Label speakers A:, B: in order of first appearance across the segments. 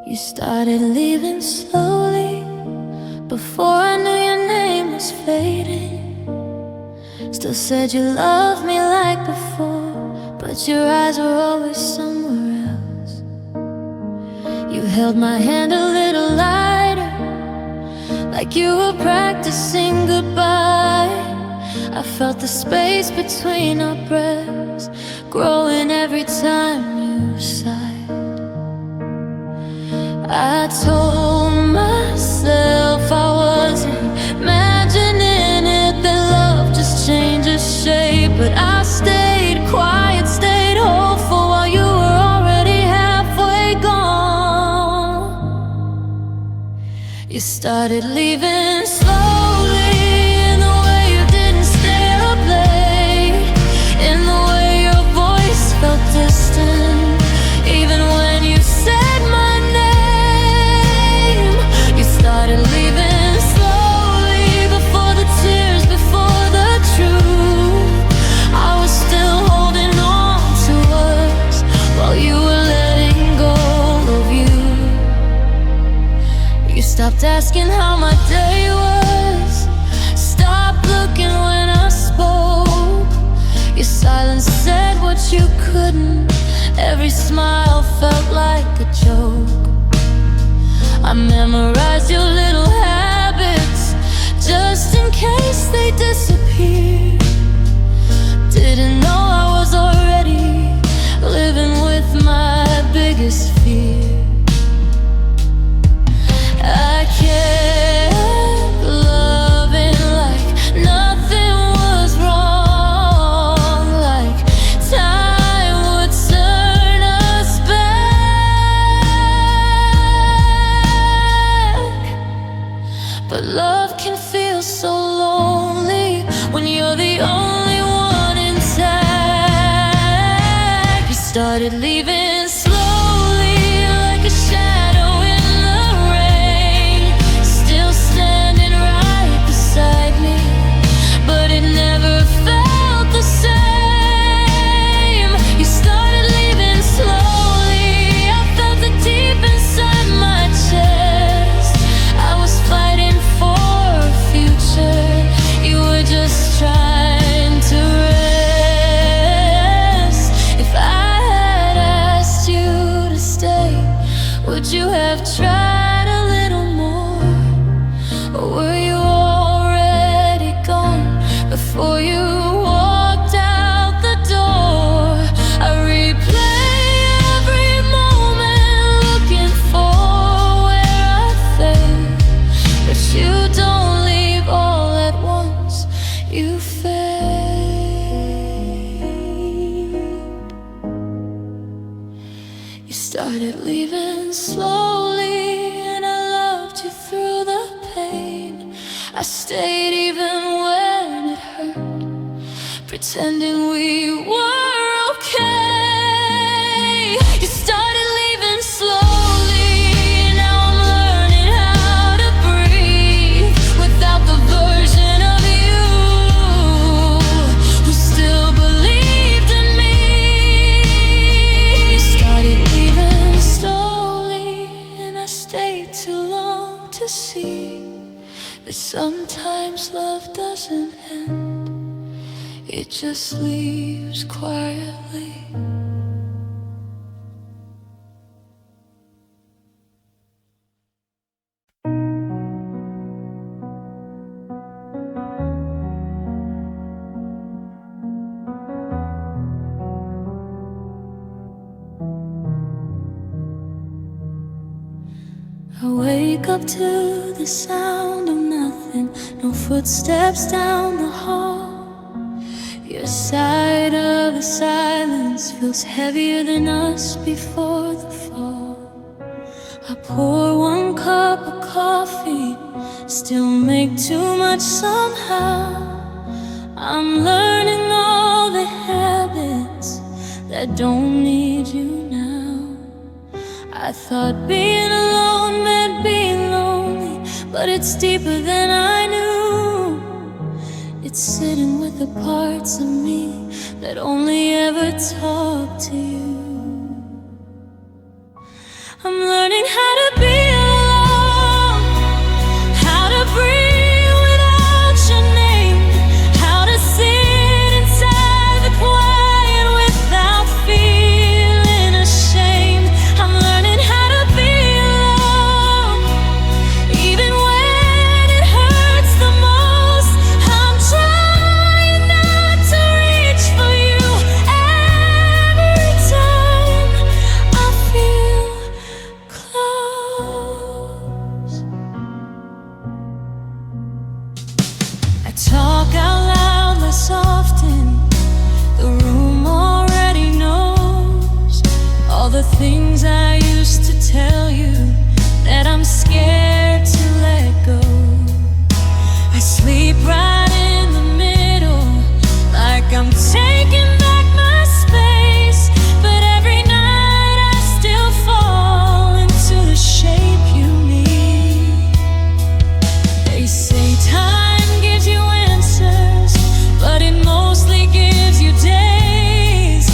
A: You started leaving slowly before I knew your name was fading. Still said you loved me like before, but your eyes were always somewhere else. You held my hand a little lighter, like you were practicing goodbye. I felt the space between our breaths growing every time you sighed. I told myself I wasn't imagining it, that love just changes shape. But I stayed quiet, stayed hopeful while you were already halfway gone. You started leaving slowly, in the way you didn't stay up late, in the way your voice felt distant, even when you said my name. You started leaving slowly, before the tears, before the truth. I was still holding on to us while you were letting go of you. You stopped asking how my day was, stopped looking when I spoke. Your silence said what you couldn't, every smile felt like a joke. I memorized your little habits, just in case they disappeared. Didn't know I was already living with my biggest fear. I kept loving like nothing was wrong, like time would turn us back. But love can feel so lonely when you're the only one intact. You started leaving slowly, like a shadow in the rain, still standing right beside me, but it never felt the same. You started leaving slowly, I felt it deep inside my chest. I was fighting for a future, you were just trying to rest. If I had asked you to stay, would you have tried a little more? Or were you already gone before you walked out the door? I replay every moment, looking for where I failed, but you don't leave all at once, you fade. You started leaving slowly, and I loved you through the pain. I stayed even when it hurt, pretending we were okay. You started leaving slowly, now I'm learning how to breathe without the version of you who still believed in me. You started leaving slowly, and I stayed too long to see that sometimes love doesn't end, it just leaves quietly. I wake up to the sound of nothing, no footsteps down the hall. Your side of the silence feels heavier than us before the fall. I pour one cup of coffee, still make too much somehow. I'm learning all the habits that don't need you now. I thought being alone meant being lonely, but it's deeper than I knew. It's sitting with the parts of me that only ever talk to you. I'm learning how to things I used to tell you that I'm scared to let go. I sleep right in the middle, like I'm taking back my space. But every night I still fall into the shape you need. They say time gives you answers, but it mostly gives you days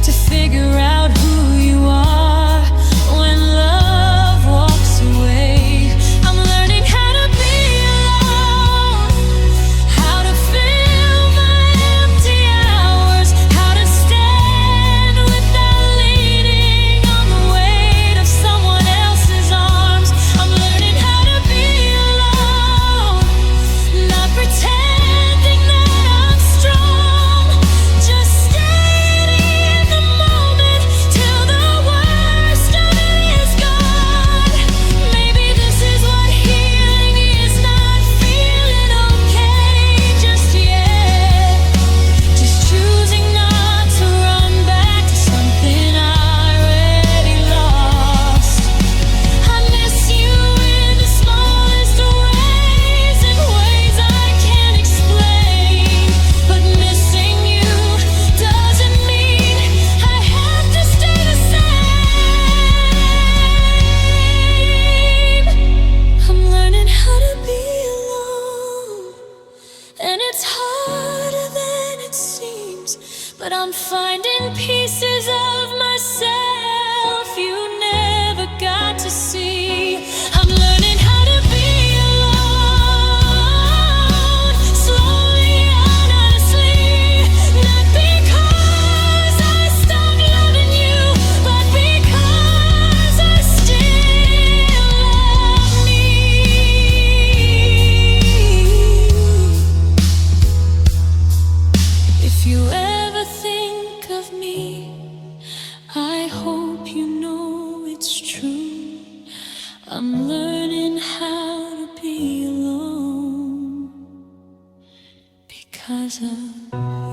A: to figure out who you are when love walks away. I'm learning how to be alone, how to fill my empty hours, how to stand without leaning on the weight of someone else's arms. I'm learning how to be alone, not pretending that I'm strong, just steady in the moment till the worst of it is gone. Maybe this is what healing is, not feeling okay just yet, just choosing not to run back to something I already lost. I miss you in the smallest ways, in ways I can't explain. But missing you doesn't mean I have to stay the same. I'm learning how to be alone, and it's harder than it seems. But I'm finding pieces of myself you never got to see. I'm learning how to be alone, slowly, honestly. Not because I stopped loving you, but because I still love me. If you ever think of me, I hope you know it's true. I'm learning how to be alone because of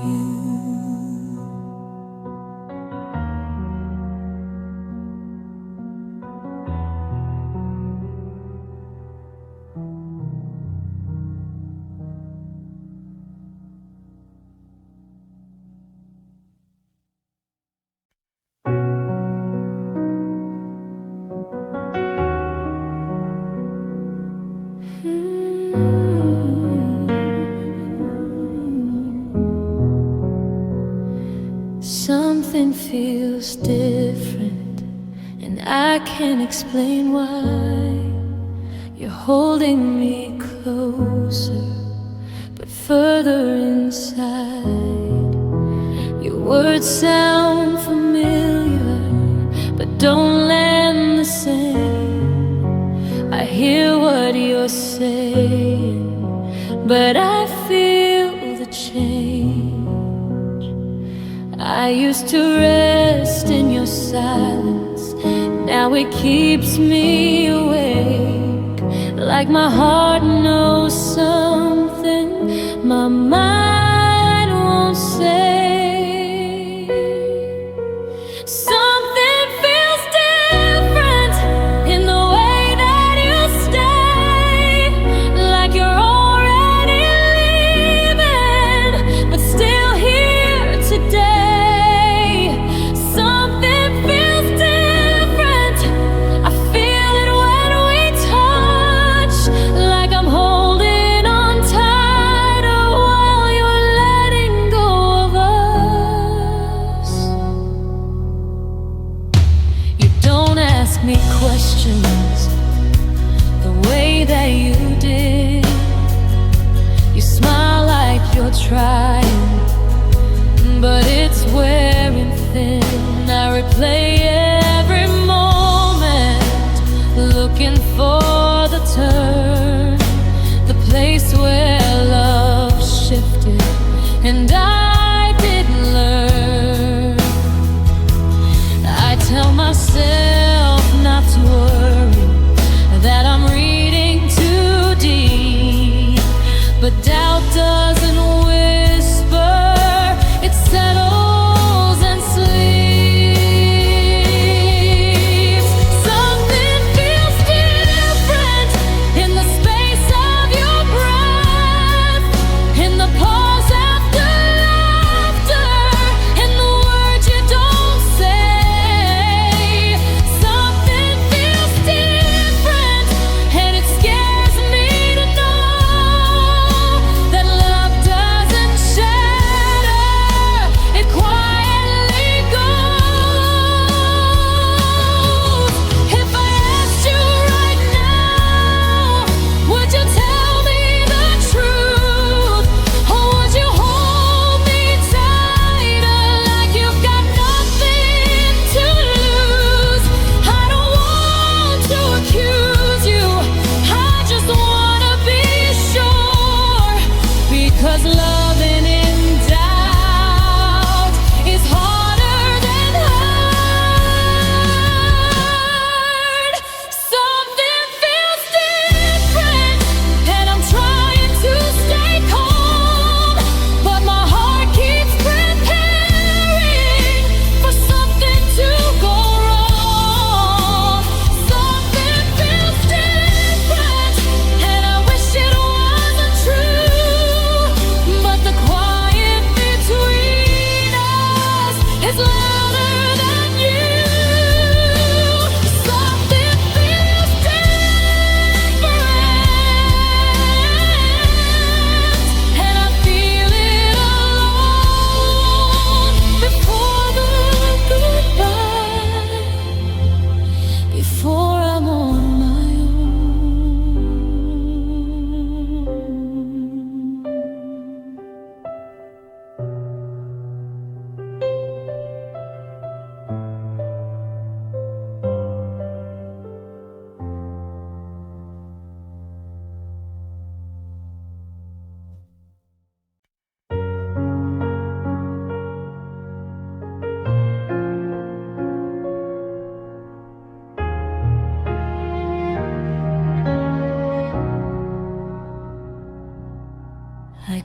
A: you. Something feels different, and I can't explain why. You're holding me closer, but further inside. Your words sound familiar, but don't land the same. I hear what you're saying, but I feel the change. I used to rest in your silence, now it keeps me awake. Like my heart knows something my mind won't say. Something feels different in the way that you stay, like you're already leaving, but still here today. Something feels different, I feel it when we touch, like I'm holding on tighter while you're letting go of us. You don't ask me questions the way that you did. You smile like you're trying, but it's wearing thin. I replay every moment, looking for the turn, the place where love shifted and I didn't learn. I tell myself not to worry, that I'm reading too deep, but doubt doesn't whisper, it settles and sleeps.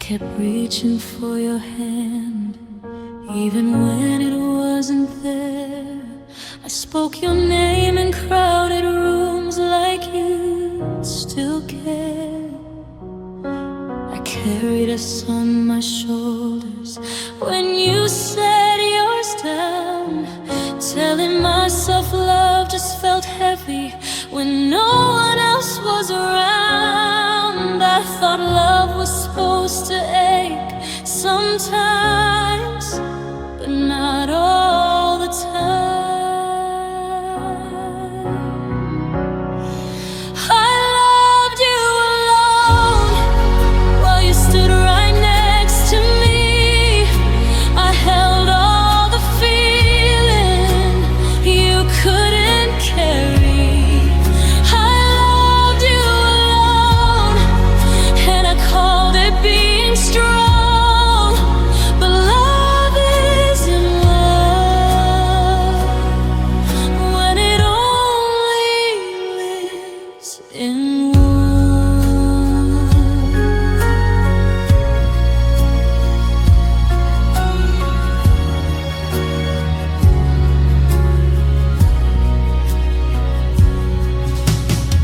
A: kept reaching for your hand, even when it wasn't there. I spoke your name in crowded rooms like you still care. I carried us on my shoulders when you set yours down, telling myself love just felt heavy when no one else was around. I thought love was supposed to ache sometimes, but not all the time. I loved you alone while you stood right next to me. I held all the feeling you couldn't carry. I loved you alone, and I called it being strong. But love isn't love when it only lives in wounds.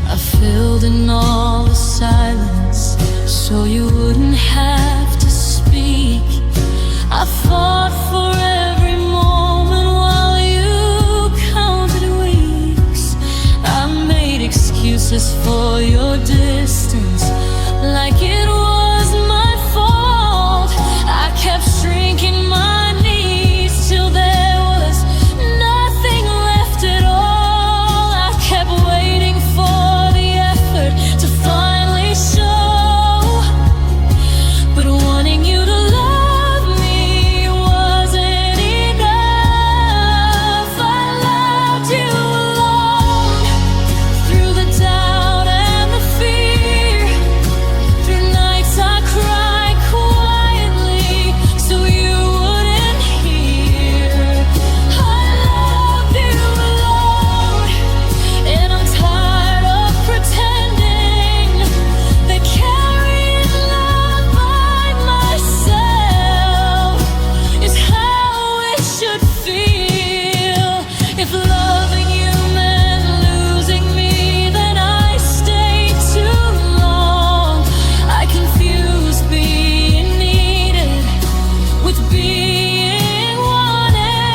A: I filled in all the silence so you wouldn't have to speak. I fought for every moment while you counted weeks. I made excuses for your distance like it was my fault. I kept shrinking my knees till there was nothing left at all. I kept waiting for the effort to finally show, but wanting you to love me wasn't enough. I loved you alone through the doubt and the fear, through nights I cried quietly so you wouldn't hear. I loved you alone, and I'm tired of pretending that carrying love by myself is how it should feel. If loving you meant losing me, then I stayed too long. I confused being needed with being wanted.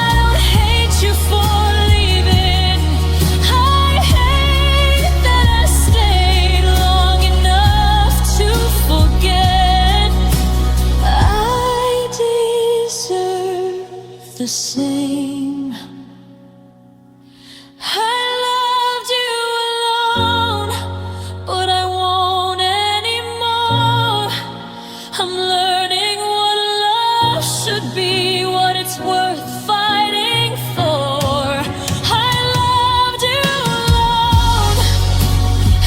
A: I don't hate you for leaving. I hate that I stayed long enough to forget. I deserve the same. I loved you alone, but I won't anymore. I'm learning what love should be, what it's worth fighting for. I loved you alone,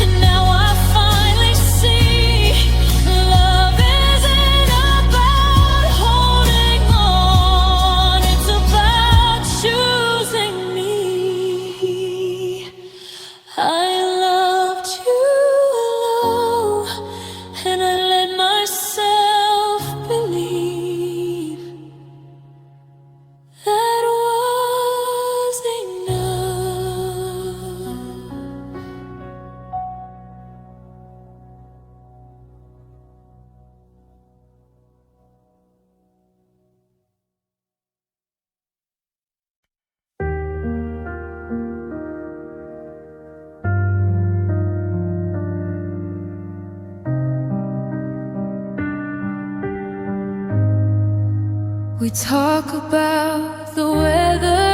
A: and now I finally see love isn't about holding on, it's about choosing me. I loved you alone, and I let myself believe that was enough. We talk about the weather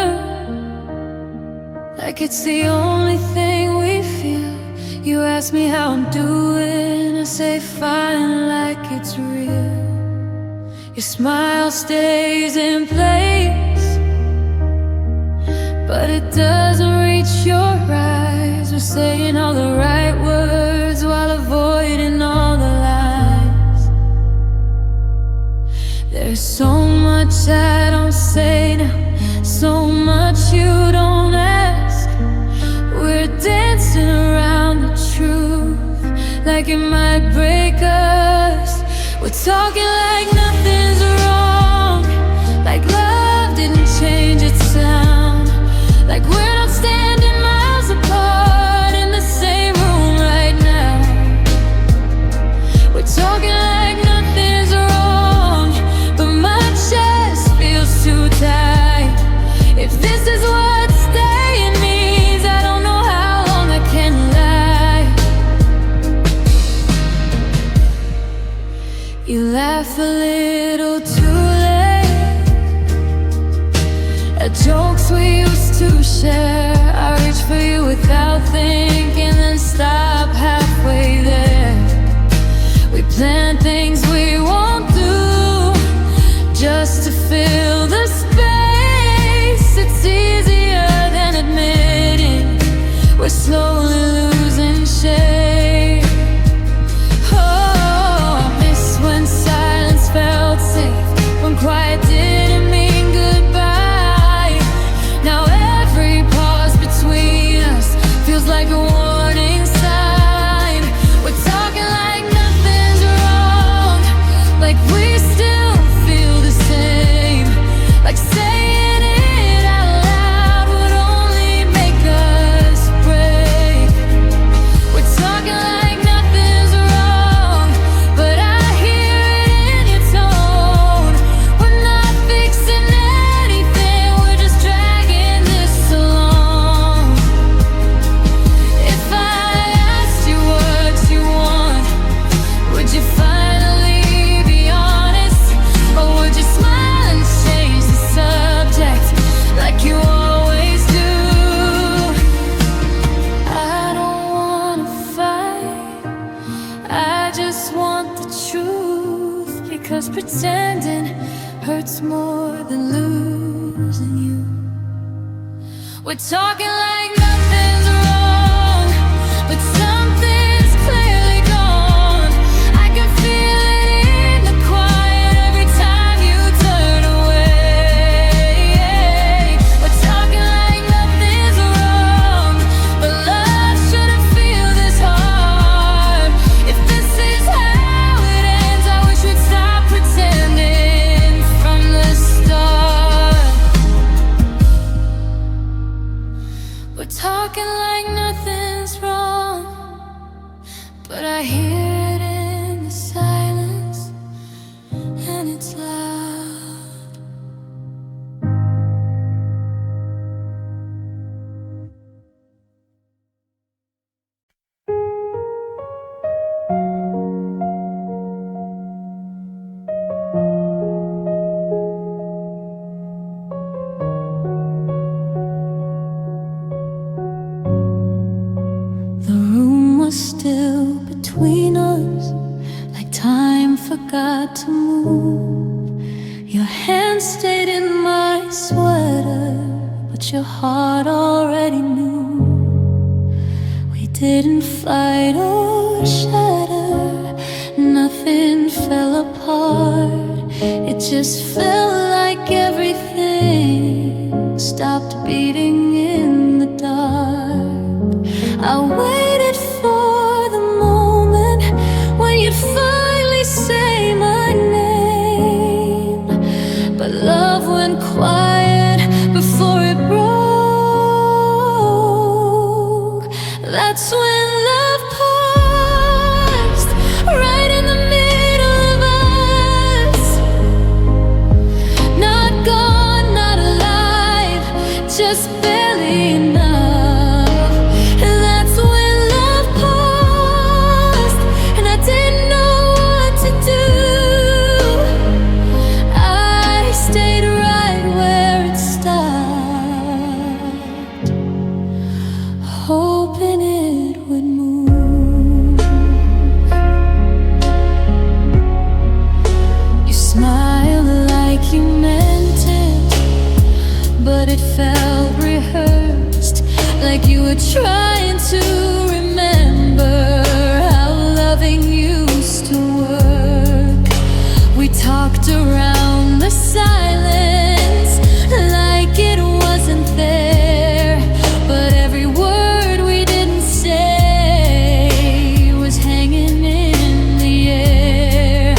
A: like it's the only thing we feel. You ask me how I'm doing, I say fine like it's real. Your smile stays in place, but it doesn't reach your eyes. We're saying all the right words while avoiding all the lies. There's so much I don't say now, so much you don't ask. We're dancing around the truth like it might break us. We're talking like nothing's wrong, like love didn't change its sound, like we're not standing miles apart in the same room right now. We're talking like nothing's wrong, but my chest feels too tight. If this is what staying means, I don't know how long I can lie. You laugh a little too late at jokes we used to share. I reach for you without thinking, then stop halfway there. We plan things we won't do just to fill the space. It's easier than admitting we're slowly losing shape. Oh, I miss when silence felt safe, when quiet didn't mean goodbye. Now every pause between us feels like a warning sign. We're talking like nothing's wrong, like we still feel the same, like saying it out loud would only make us break. We're talking like nothing's wrong, but I hear it in your tone. We're not fixing anything, we're just dragging this along. If I asked you what you want, would you finally be honest? Or would you smile and change the subject like you always do? I don't wanna fight, I just want the truth, because pretending hurts more than losing you. We're talking like nothing's wrong, but something's clearly gone. I can feel it in the quiet every time you turn away. We're talking like nothing's wrong, but love shouldn't feel this hard. If this is how it ends, I wish we'd stop pretending from the start. We're talking like nothing's wrong, but I hear it in the silence, and it's loud. The room was still between us, like time forgot to move. Your hand stayed in my sweater, but your heart already knew. We didn't fight or shatter, nothing fell apart. It just felt like everything stopped beating in the dark. I waited for the moment when you'd finally say my name, but love went quiet before it broke. That's when love paused, right in the middle of us. Not gone, not alive, just barely enough. And that's when love paused, and I didn't know what to do. I stayed right where it stopped, hoping it would move. You smiled like you meant it, but it felt rehearsed, like you were trying to remember how loving used to work. We talked around the silence like it wasn't there, but every word we didn't say was hanging in the air.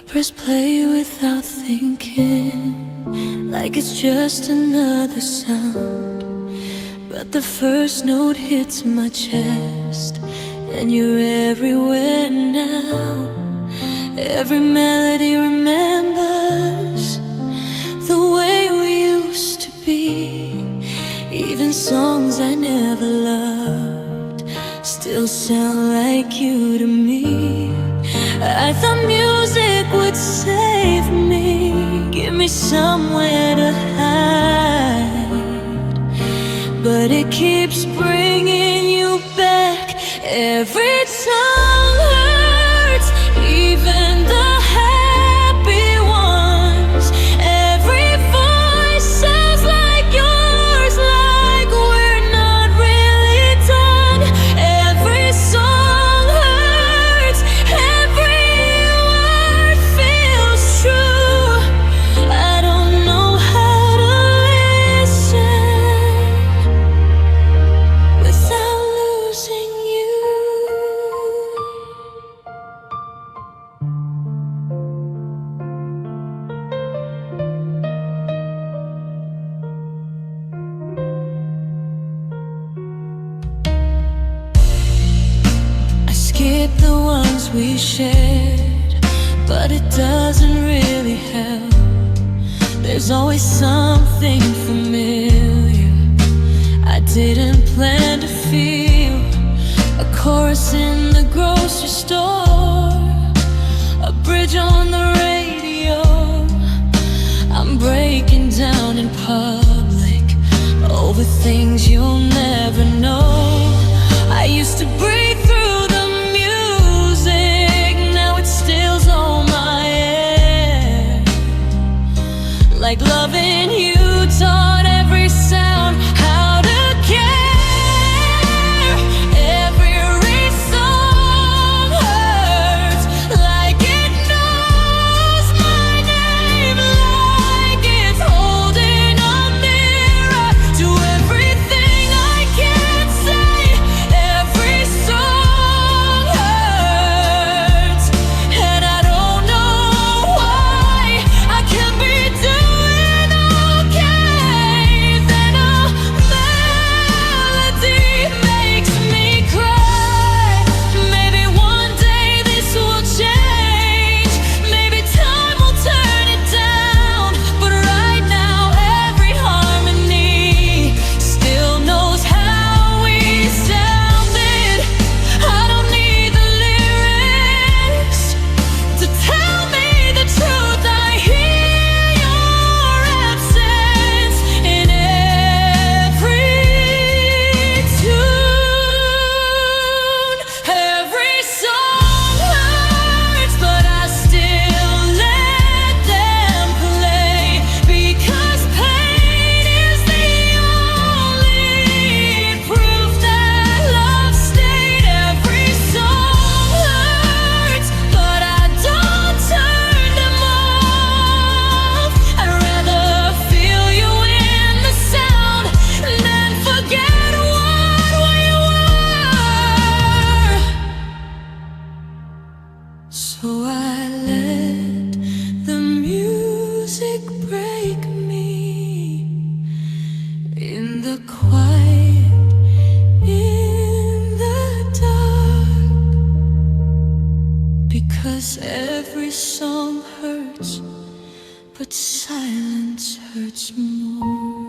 A: Press play without thinking, like it's just another sound. But the first note hits my chest, and you're everywhere now. Every melody remembers the way we used to be. Even songs I never loved still sound like you to me. I thought music would save me, give me somewhere to hide, but it keeps bringing you back. Every song hurts, even the happy ones. Every voice sounds like yours, like we're not really done. Every song hurts, every word feels true. I don't know how to listen without losing you. I skip the ones we shared, but it doesn't really help. There's always something familiar I didn't plan to feel. A chorus in the grocery store, a bridge on the radio. I'm breaking down in public over things you'll never know. I used to breathe through the music, now it steals all my air. Like loving you taught every sound how to care. Every song hurts, like it knows my name, like it's holding a mirror to everything I can't say. Every song hurts, and I don't know why. I can't be doing okay, then a melody makes me cry. Maybe one day this will change, maybe time will turn it down, but right now every harmony still knows how we sounded. I don't need the lyrics to tell me the truth. I hear your absence in every tune. Every song hurts, but I still let them play, because pain is the only proof that love stayed. Every song hurts, but I don't turn them off. I'd rather feel you in the sound than forget what we were. So I let the music break me in the quiet, in the dark, because every song hurts, but silence hurts more.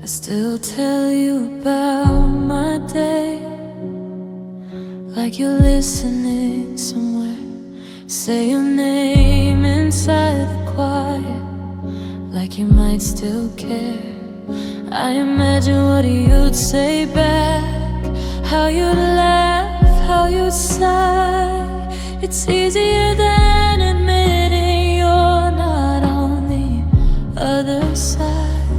A: I still tell you about my day, like you're listening somewhere. Say your name inside the quiet, like you might still care. I imagine what you'd say back, how you'd laugh, how you'd sigh. It's easier than admitting you're not on the other side.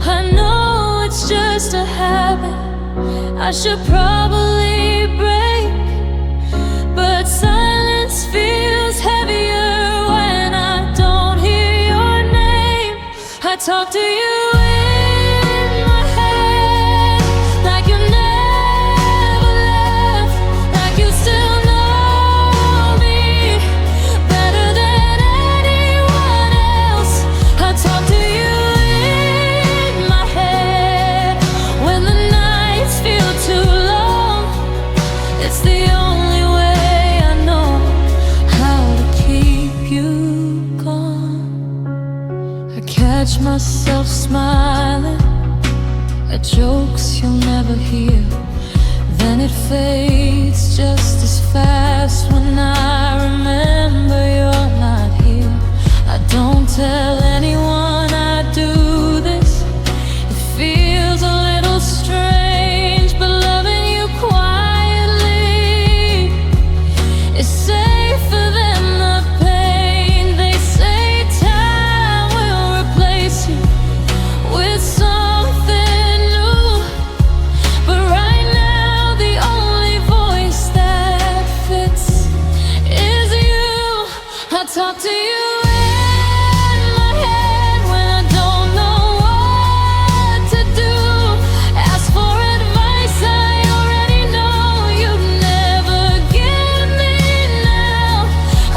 A: I know it's just a habit I should probably break, but silence feels heavier when I don't hear your name. I talk to you in my head, like you never left, like you still know me better than anyone else. I talk to you in my head when the nights feel too long. It's the only way I know how to keep you gone. I catch myself smiling at jokes you'll never hear, then it fades just as fast when I remember you're not here. I don't tell anyone I do this. It feels a little strange, but loving you quietly is safer than the pain. They say time will replace you with something new, but right now the only voice that fits is you. I talk to you in my head when I don't know what to do. Ask for advice I already know you'd never give me now.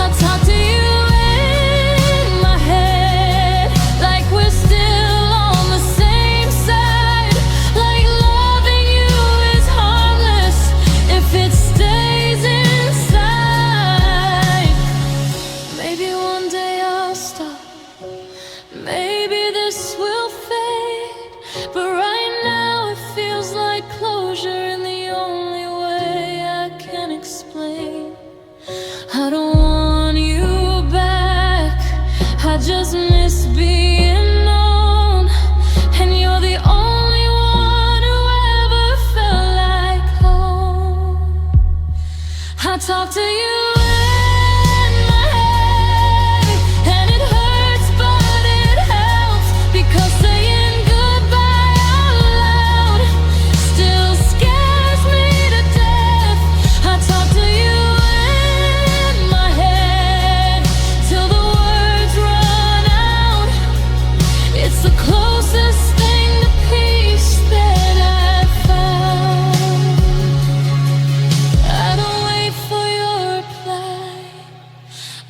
A: I talk to you in my head like we're still on the same side, like loving you is harmless if it stays inside. Maybe one day I'll stop, maybe this will fade, but right now it feels like closure in the only way I can explain. I don't want you back, I just miss being known, and you're the only one who ever felt like home. I talk to you in my head, and it hurts but it helps, because saying goodbye out loud still scares me to death. I talk to you in my head till the words run out. It's the closest thing to peace that I've found. I don't wait for your reply,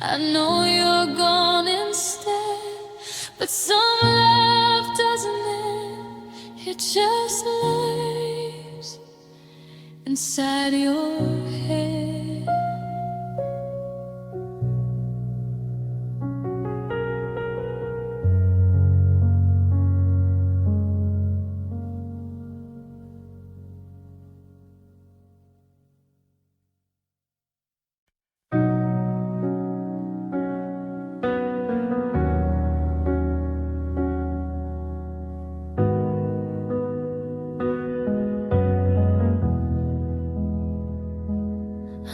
A: I know you're gone instead, but some love doesn't end, it just lives inside your head.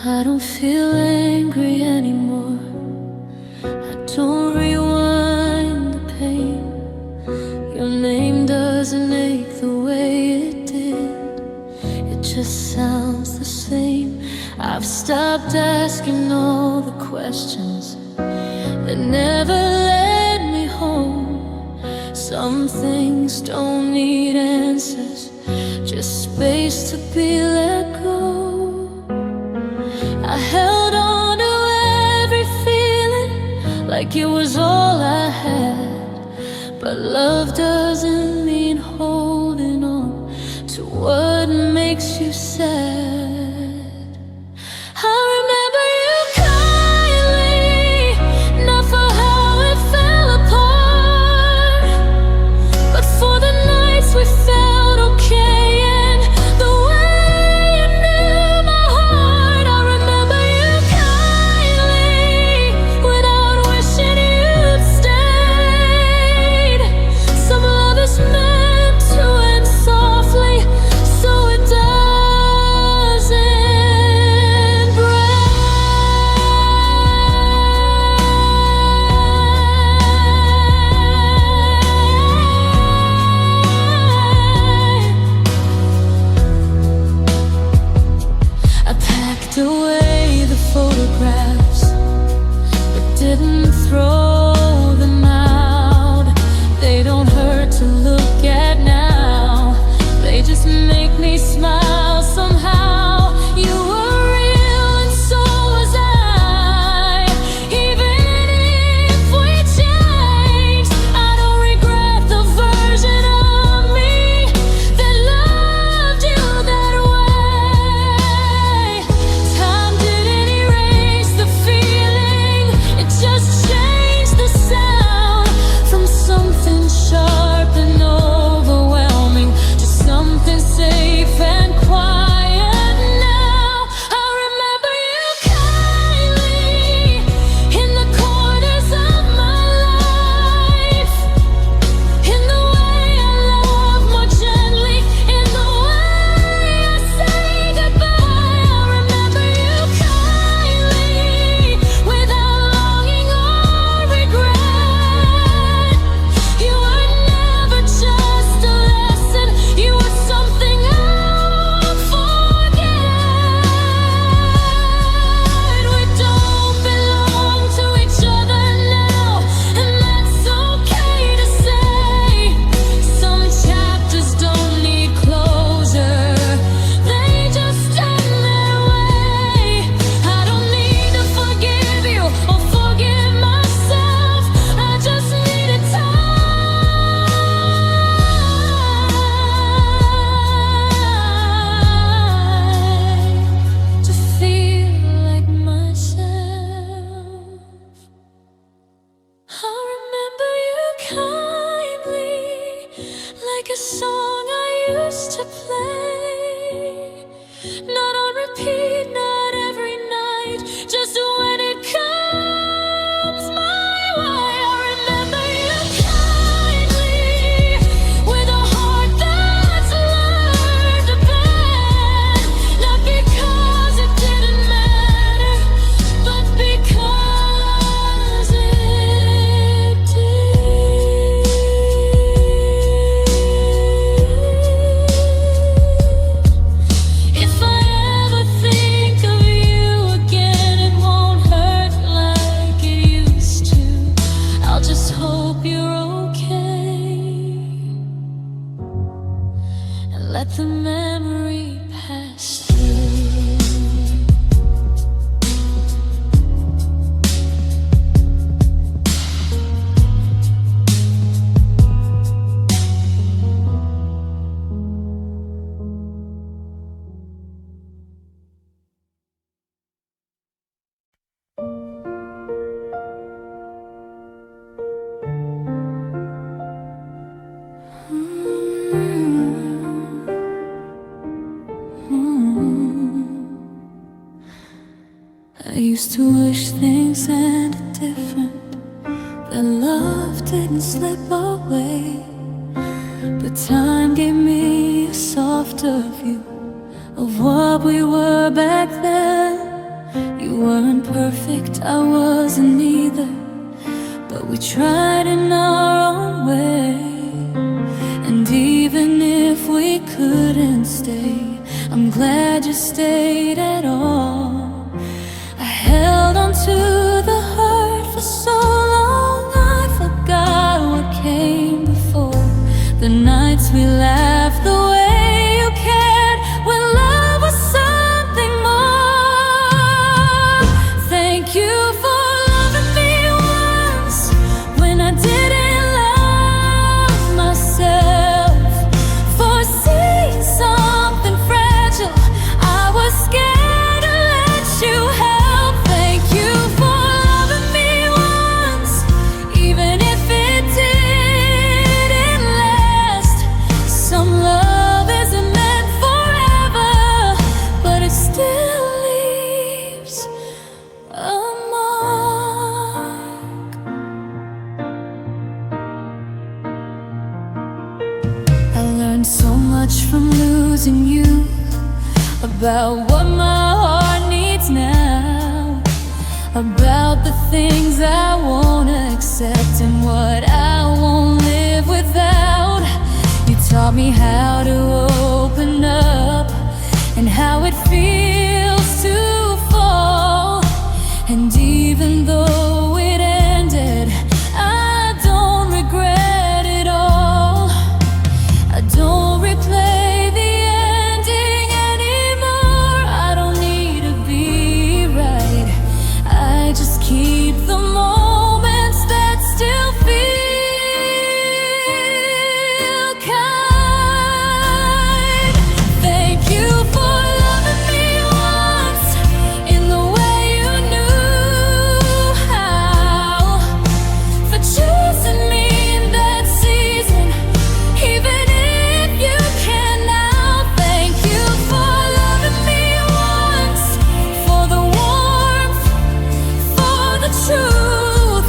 A: I don't feel angry anymore, I don't rewind the pain. Your name doesn't ache the way it did, it just sounds the same. I've stopped asking all the questions that never led me home. Some things don't need answers, just space to be let go. I held on to every feeling like it was all I had, but love doesn't mean holding on to what makes you sad. I remember you kindly, not for how it fell apart, but for the nights we felt okay. Meant to end softly, so it does. a song I used to play, not on repeat, not every night, just when it comes my way. I remember you kindly, with a heart that's learned to bend, not because it didn't matter, but because it did. If I ever think of you again, it won't hurt like it used to. I'll just hope you're okay, and let the memory pass through. I used to wish things ended different, that love didn't slip away. But time gave me a softer view of what we were back then. You weren't perfect, I wasn't either, but we tried in our own way. And even if we couldn't stay, I'm glad you stayed at all. I held on to the hurt for so long, I forgot what came before. The nights we laughed, the way you cared, when love was something more. Thank you for loving me once, when I didn't love myself, for seeing something fragile I was scared to let you help. Thank you for loving me once, even if it didn't last. Some love isn't meant forever, but it still leaves a mark. I learned so much from losing you, about what my heart needs now, about the things I won't accept and what I won't live without. You taught me how to open up and how it feels to fall. And even though it ended, I don't regret it all. I don't replay the ending anymore. I don't need to be right. I just keep the moments that still feel kind. Thank you for loving me once, in the way you knew how, for choosing me in that season, even if you can now. Thank you for loving me once, for the warmth, for the truth.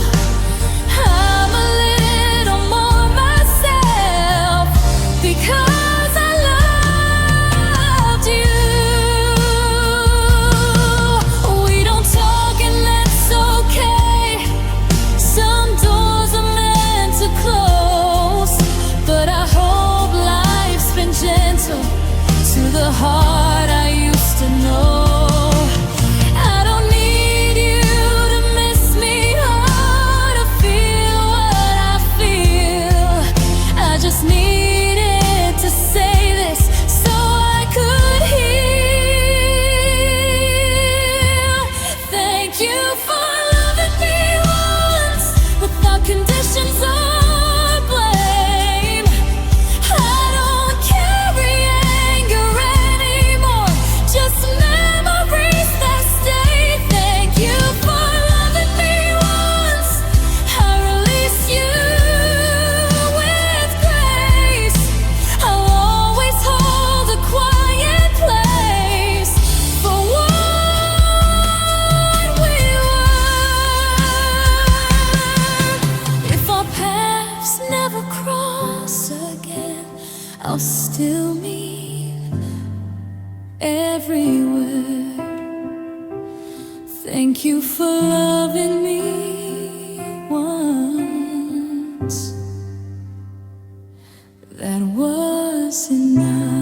A: I'm a little more myself because I loved you. We don't talk and that's okay. Some doors are meant to close, but I hope life's been gentle to the heart I used to know. I don't need you to miss me or to feel what I feel. I just needed to say this so I could heal. Thank you for loving me once, without conditions or blame. I don't carry anger anymore, just memories. cross again, I'll still mean every word. Thank you for loving me once. That was enough.